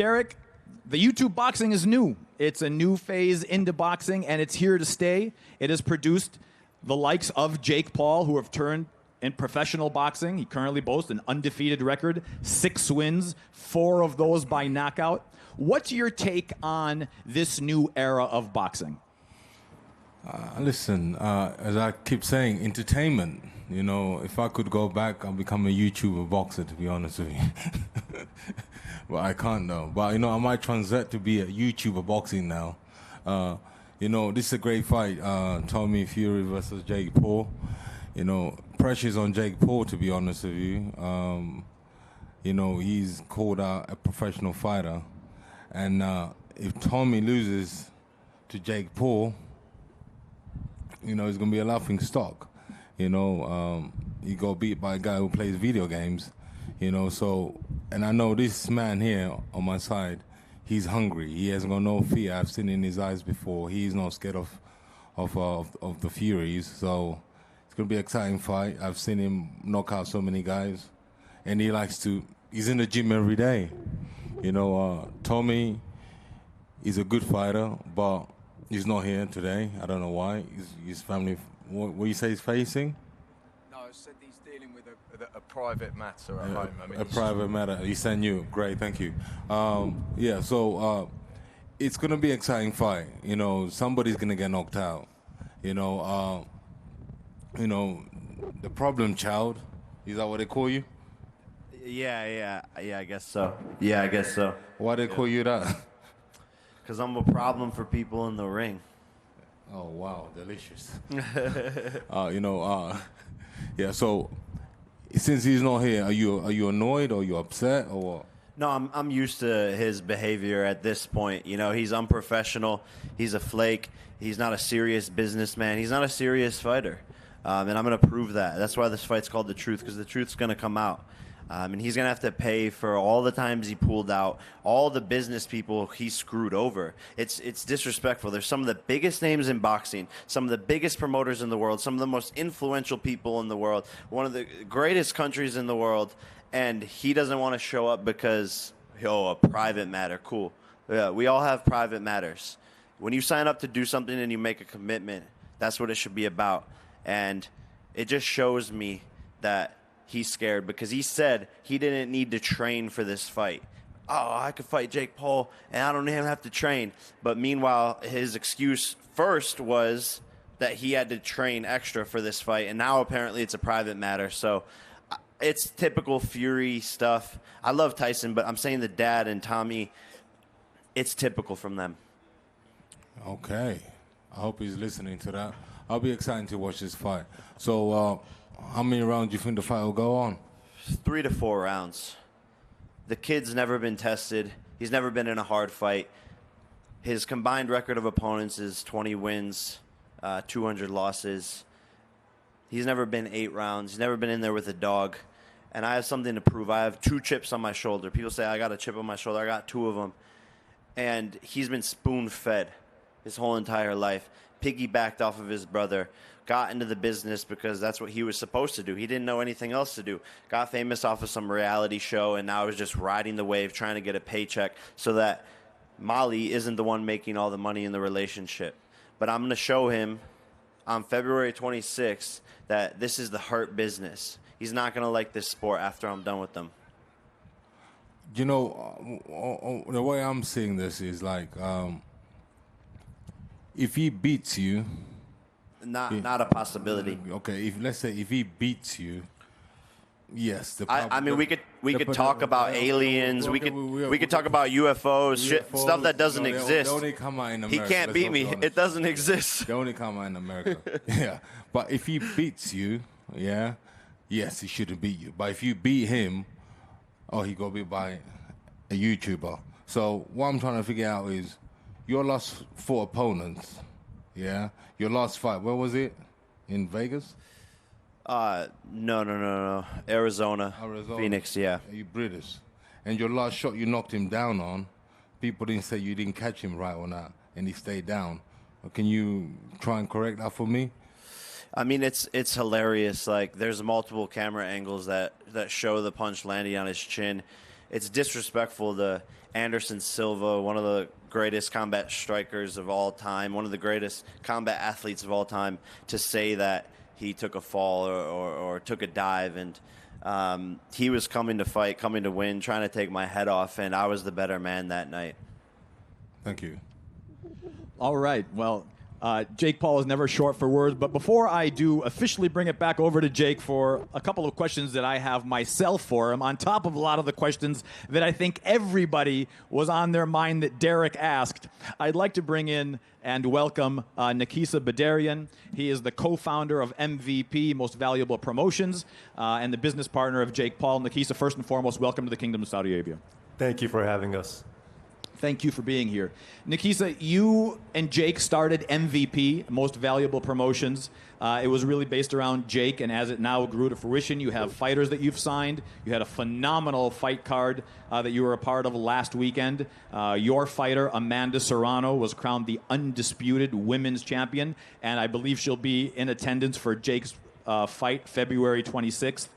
Derek, the YouTube boxing is new. It's a new phase into boxing, and it's here to stay. It has produced the likes of Jake Paul, who have turned in professional boxing. He currently boasts an undefeated record, 6 wins, 4 of those by knockout. What's your take on this new era of boxing? Listen, as I keep saying, entertainment. You know, if I could go back, I'd become a YouTuber boxer, to be honest with you. But I can't though. But, you know, I might transit to be a YouTuber boxing now. You know, this is a great fight. Tommy Fury versus Jake Paul. You know, pressure's on Jake Paul, to be honest with you. You know, he's called out a professional fighter. And if Tommy loses to Jake Paul, you know, he's going to be a laughing stock. You know, he got beat by a guy who plays video games. You know, so, and I know this man here on my side, he's hungry. He hasn't got no fear. I've seen it in his eyes before. He's not scared of the Furies. So it's going to be an exciting fight. I've seen him knock out so many guys. And he's in the gym every day. You know, Tommy is a good fighter, but he's not here today. I don't know why. His family, what do you say he's facing? No, I said he's dealing with a private matter at home. I mean, a private matter. He sent you. Great, thank you. Yeah, so it's going to be an exciting fight. You know, somebody's going to get knocked out. You know, the problem child, is that what they call you? Yeah, I guess so. Yeah, I guess so. Why they call you that? Because I'm a problem for people in the ring. Oh, wow, delicious. You know, yeah, so since he's not here, are you annoyed or you upset or what? No, I'm used to his behavior at this point. You know, he's unprofessional. He's a flake. He's not a serious businessman. He's not a serious fighter. And I'm going to prove that. That's why this fight's called The Truth, because the truth's going to come out. And he's going to have to pay for all the times he pulled out, all the business people he screwed over. It's disrespectful. There's some of the biggest names in boxing, some of the biggest promoters in the world, some of the most influential people in the world, one of the greatest countries in the world, and he doesn't want to show up because, a private matter. Cool. Yeah, we all have private matters. When you sign up to do something and you make a commitment, that's what it should be about. And it just shows me that he's scared, because he said he didn't need to train for this fight. Oh, I could fight Jake Paul and I don't even have to train. But meanwhile, his excuse first was that he had to train extra for this fight, and now apparently it's a private matter. So it's typical Fury stuff. I love Tyson, but I'm saying the dad and Tommy, it's typical from them. Okay. I hope he's listening to that. I'll be excited to watch this fight. So, how many rounds do you think the fight will go on? 3 to 4 rounds. The kid's never been tested. He's never been in a hard fight. His combined record of opponents is 20 wins, 200 losses. He's never been 8 rounds. He's never been in there with a dog. And I have something to prove. I have 2 chips on my shoulder. People say I got a chip on my shoulder. I got 2 of them. And he's been spoon-fed his whole entire life. Piggybacked off of his brother. Got into the business because that's what he was supposed to do. He didn't know anything else to do. Got famous off of some reality show, and now is just riding the wave, trying to get a paycheck so that Molly isn't the one making all the money in the relationship. But I'm going to show him on February 26th that this is the hurt business. He's not going to like this sport after I'm done with them. You know, the way I'm seeing this is like, if he beats you, not a possibility. Okay, let's say if he beats you, yes. I mean, we could talk about aliens. We could talk about UFOs, stuff that doesn't exist. They only come out in America. He can't beat me. It doesn't exist. They only come out in America. Yeah, but if he beats you, yeah, yes, he shouldn't beat you. But if you beat him, he got beat by a YouTuber. So what I'm trying to figure out is your last 4 opponents. Yeah, your last fight. Where was it? In Vegas? No. Arizona. Phoenix, yeah. You British. And your last shot you knocked him down on, people didn't say you didn't catch him right or not, and he stayed down. Can you try and correct that for me? I mean, it's hilarious. Like, there's multiple camera angles that show the punch landing on his chin. it's disrespectful to Anderson Silva, one of the greatest combat strikers of all time, one of the greatest combat athletes of all time, to say that he took a fall or took a dive. And he was coming to fight, coming to win, trying to take my head off, and I was the better man that night. Thank you. All right. Well, Jake Paul is never short for words, but before I do officially bring it back over to Jake for a couple of questions that I have myself for him, on top of a lot of the questions that I think everybody was on their mind that Derek asked, I'd like to bring in and welcome Nikisa Badarian. He is the co-founder of MVP, Most Valuable Promotions, and the business partner of Jake Paul. Nikisa, first and foremost, welcome to the Kingdom of Saudi Arabia. Thank you for having us. Thank you for being here. Nikisa, you and Jake started MVP, Most Valuable Promotions. It was really based around Jake, and as it now grew to fruition, you have fighters that you've signed. You had a phenomenal fight card that you were a part of last weekend. Your fighter, Amanda Serrano, was crowned the undisputed women's champion, and I believe she'll be in attendance for Jake's fight February 26th.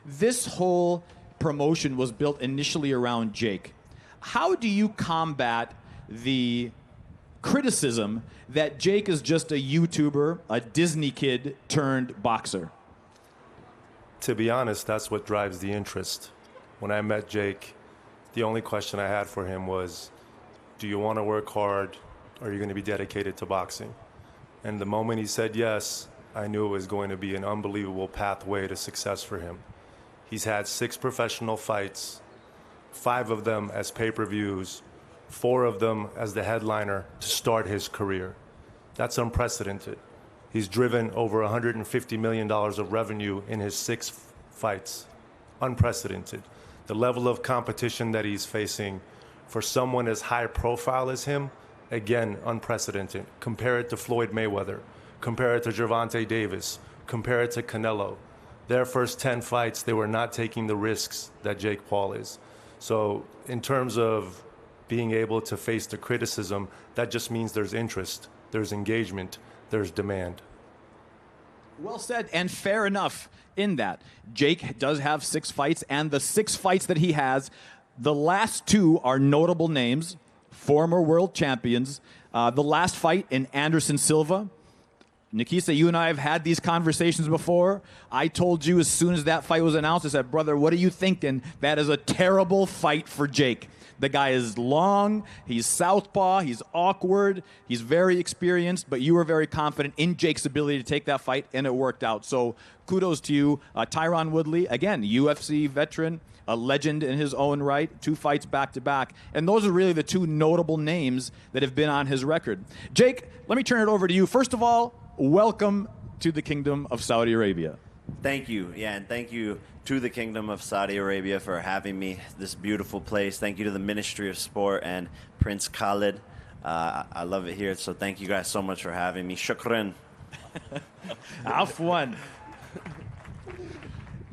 This whole promotion was built initially around Jake. How do you combat the criticism that Jake is just a YouTuber, a Disney kid turned boxer? To be honest, that's what drives the interest. When I met Jake, the only question I had for him was, do you want to work hard, or are you going to be dedicated to boxing? And the moment he said yes, I knew it was going to be an unbelievable pathway to success for him. He's had 6 professional fights, 5 of them as pay-per-views, 4 of them as the headliner to start his career. That's unprecedented. He's driven over $150 million of revenue in his 6 fights. Unprecedented. The level of competition that he's facing for someone as high profile as him, again, unprecedented. Compare it to Floyd Mayweather. Compare it to Gervonta Davis. Compare it to Canelo. Their first 10 fights, they were not taking the risks that Jake Paul is. So in terms of being able to face the criticism, that just means there's interest, there's engagement, there's demand. Well said, and fair enough in that. Jake does have 6 fights, and the 6 fights that he has, the last 2 are notable names, former world champions. The last fight in Anderson Silva. Nikisa, you and I have had these conversations before. I told you as soon as that fight was announced, I said, brother, what are you thinking? That is a terrible fight for Jake. The guy is long, he's southpaw, he's awkward, he's very experienced, but you were very confident in Jake's ability to take that fight, and it worked out. So kudos to you. Tyron Woodley, again, UFC veteran, a legend in his own right, 2 fights back-to-back. And those are really the 2 notable names that have been on his record. Jake, let me turn it over to you. First of all, welcome to the Kingdom of Saudi Arabia. Thank you. Yeah, and thank you to the Kingdom of Saudi Arabia for having me, this beautiful place. Thank you to the Ministry of Sport and Prince Khalid. I love it here, so thank you guys so much for having me. Shukran. Afwan.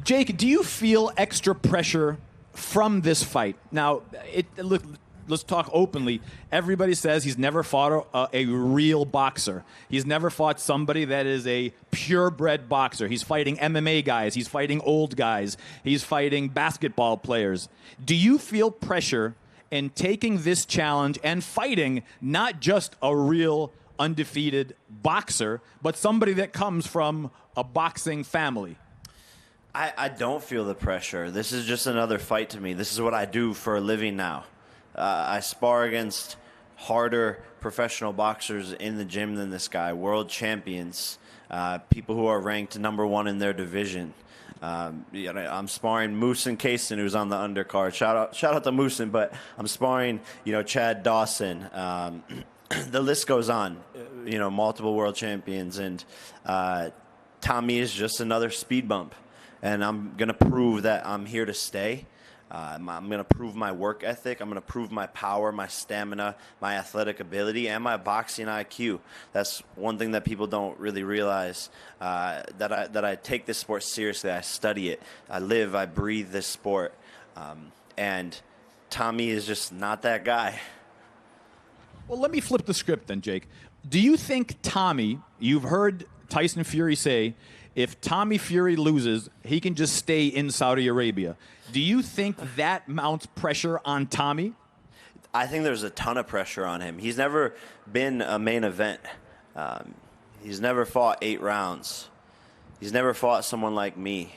Jake, do you feel extra pressure from this fight? Now, look, let's talk openly. Everybody says he's never fought a real boxer. He's never fought somebody that is a purebred boxer. He's fighting MMA guys. He's fighting old guys. He's fighting basketball players. Do you feel pressure in taking this challenge and fighting not just a real undefeated boxer, but somebody that comes from a boxing family? I don't feel the pressure. This is just another fight to me. This is what I do for a living now. I spar against harder professional boxers in the gym than this guy, world champions, people who are ranked #1 in their division. I'm sparring Moosin Kaysen, who's on the undercard. Shout out to Moosin, but I'm sparring, Chad Dawson. The list goes on. Multiple world champions, and Tommy is just another speed bump. And I'm gonna prove that I'm here to stay. I'm going to prove my work ethic. I'm going to prove my power, my stamina, my athletic ability, and my boxing IQ. That's one thing that people don't really realize, that I take this sport seriously. I study it. I live, I breathe this sport. And Tommy is just not that guy. Well, let me flip the script then, Jake. Do you think Tommy, you've heard Tyson Fury say, if Tommy Fury loses, he can just stay in Saudi Arabia. Do you think that mounts pressure on Tommy? I think there's a ton of pressure on him. He's never been a main event. He's never fought 8 rounds. He's never fought someone like me.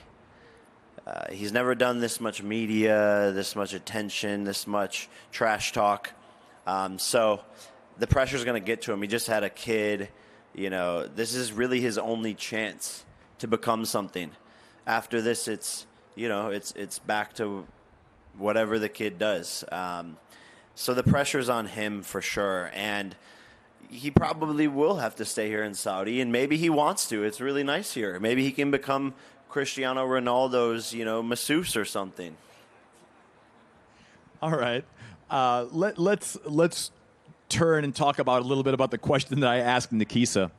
He's never done this much media, this much attention, this much trash talk. So the pressure's going to get to him. He just had a kid. This is really his only chance to become something. After this, it's back to whatever the kid does. So the pressure's on him for sure. And he probably will have to stay here in Saudi, and maybe he wants to. It's really nice here. Maybe he can become Cristiano Ronaldo's, masseuse or something. All right. Let's turn and talk about a little bit about the question that I asked Nikisa.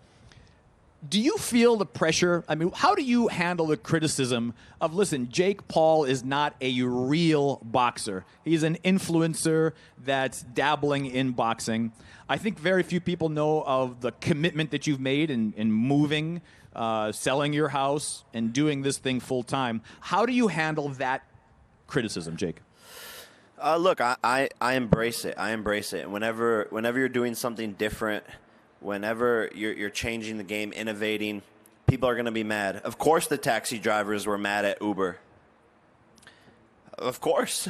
Do you feel the pressure? I mean, how do you handle the criticism of, listen, Jake Paul is not a real boxer. He's an influencer that's dabbling in boxing. I think very few people know of the commitment that you've made in moving, selling your house, and doing this thing full time. How do you handle that criticism, Jake? Look, I embrace it. I embrace it. Whenever you're doing something different, whenever you're changing the game, innovating, people are going to be mad. Of course the taxi drivers were mad at Uber. Of course.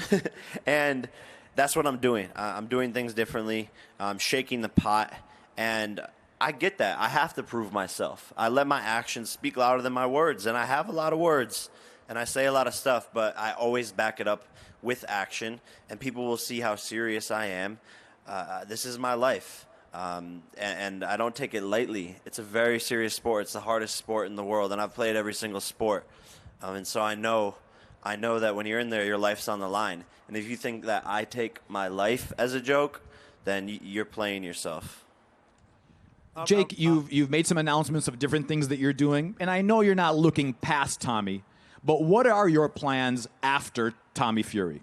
And that's what I'm doing. I'm doing things differently. I'm shaking the pot. And I get that. I have to prove myself. I let my actions speak louder than my words. And I have a lot of words. And I say a lot of stuff. But I always back it up with action. And people will see how serious I am. This is my life. And I don't take it lightly. It's a very serious sport. It's the hardest sport in the world, and I've played every single sport. And so I know that when you're in there, your life's on the line. And if you think that I take my life as a joke, then you're playing yourself. Jake, you've made some announcements of different things that you're doing, and I know you're not looking past Tommy, but what are your plans after Tommy Fury?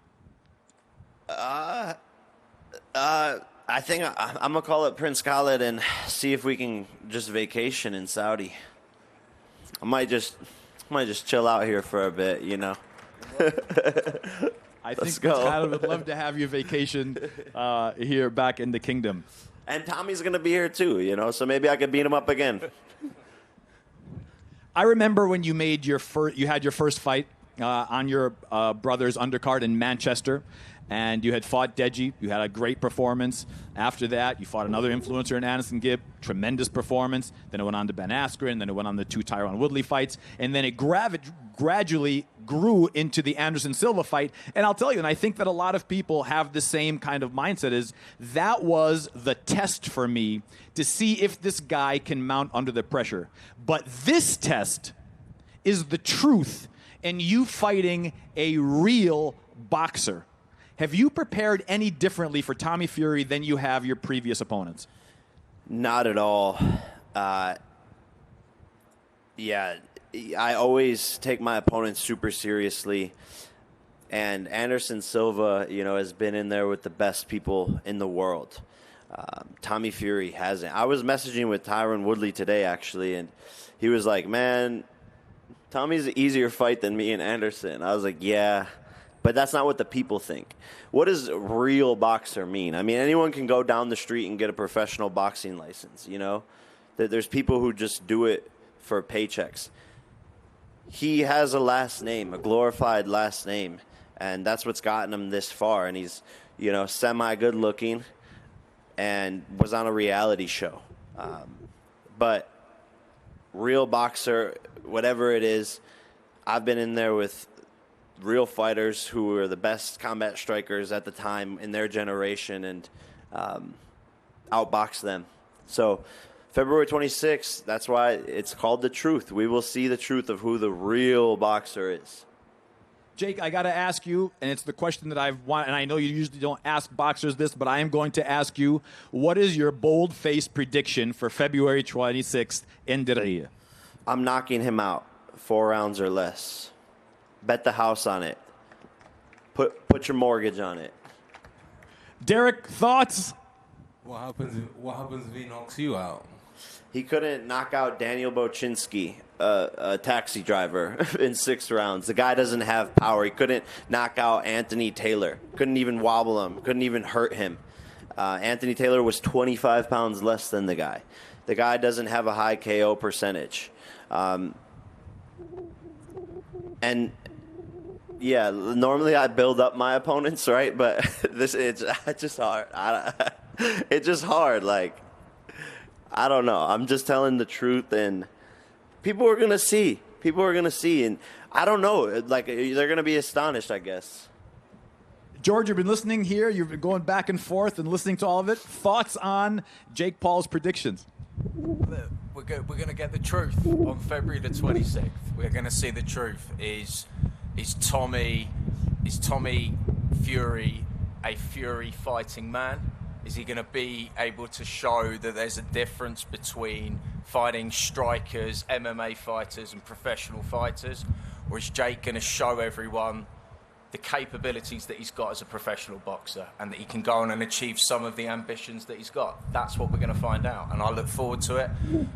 I think I'm going to call it Prince Khalid and see if we can just vacation in Saudi. I might just chill out here for a bit, I think Prince Khalid would love to have you vacation here back in the kingdom. And Tommy's going to be here too, so maybe I could beat him up again. I remember when you made you had your first fight on your brother's undercard in Manchester. And you had fought Deji. You had a great performance. After that, you fought another influencer in Anderson Gibb. Tremendous performance. Then it went on to Ben Askren. Then it went on the 2 Tyron Woodley fights. And then it gradually grew into the Anderson Silva fight. And I'll tell you, and I think that a lot of people have the same kind of mindset, is that was the test for me to see if this guy can mount under the pressure. But this test is the truth in you fighting a real boxer. Have you prepared any differently for Tommy Fury than you have your previous opponents? Not at all. Yeah, I always take my opponents super seriously. And Anderson Silva, has been in there with the best people in the world. Tommy Fury hasn't. I was messaging with Tyron Woodley today, actually, and he was like, man, Tommy's an easier fight than me and Anderson. I was like, yeah. But that's not what the people think. What does real boxer mean? I mean, anyone can go down the street and get a professional boxing license, There's people who just do it for paychecks. He has a last name, a glorified last name, and that's what's gotten him this far. And he's, semi-good looking and was on a reality show. But real boxer, whatever it is, I've been in there with real fighters who were the best combat strikers at the time in their generation and outboxed them. So February 26th, that's why it's called The Truth. We will see the truth of who the real boxer is. Jake, I got to ask you, and it's the question that I've wanted, and I know you usually don't ask boxers this, but I am going to ask you, what is your bold-faced prediction for February 26th in Diriyah? I'm knocking him out 4 rounds or less. Bet the house on it. Put your mortgage on it. Derek, thoughts? What happens if he knocks you out? He couldn't knock out Daniel Bochinski, a taxi driver, in 6 rounds. The guy doesn't have power. He couldn't knock out Anthony Taylor. Couldn't even wobble him. Couldn't even hurt him. Anthony Taylor was 25 pounds less than the guy. The guy doesn't have a high KO percentage. And yeah, normally I build up my opponents, right? But it's just hard. It's just hard. Like, I don't know. I'm just telling the truth, and people are gonna see. People are gonna see, and I don't know. Like, they're gonna be astonished, I guess. George, you've been listening here. You've been going back and forth and listening to all of it. Thoughts on Jake Paul's predictions? We're going to get the truth on February the 26th. We're going to see the truth. Is Tommy Fury a Fury fighting man? Is he going to be able to show that there's a difference between fighting strikers, MMA fighters, and professional fighters? Or is Jake going to show everyone the capabilities that he's got as a professional boxer, and that he can go on and achieve some of the ambitions that he's got? That's what we're going to find out, and I look forward to it.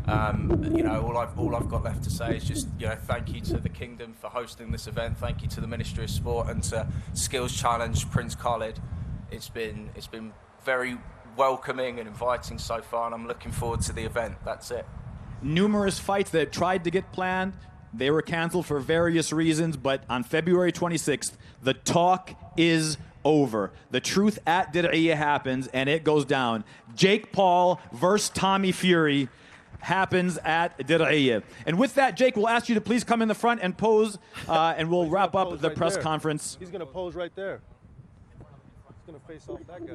All I've got left to say is just, thank you to the Kingdom for hosting this event. Thank you to the Ministry of Sport and to Skills Challenge, Prince Khalid. It's been very welcoming and inviting so far, and I'm looking forward to the event. That's it. Numerous fights that tried to get planned, they were canceled for various reasons, but on February 26th, the talk is over. The truth at Diriyah happens, and it goes down. Jake Paul versus Tommy Fury happens at Diriyah. And with that, Jake, we'll ask you to please come in the front and pose, and we'll wrap up the press conference. He's going to pose right there. He's going to face off that guy.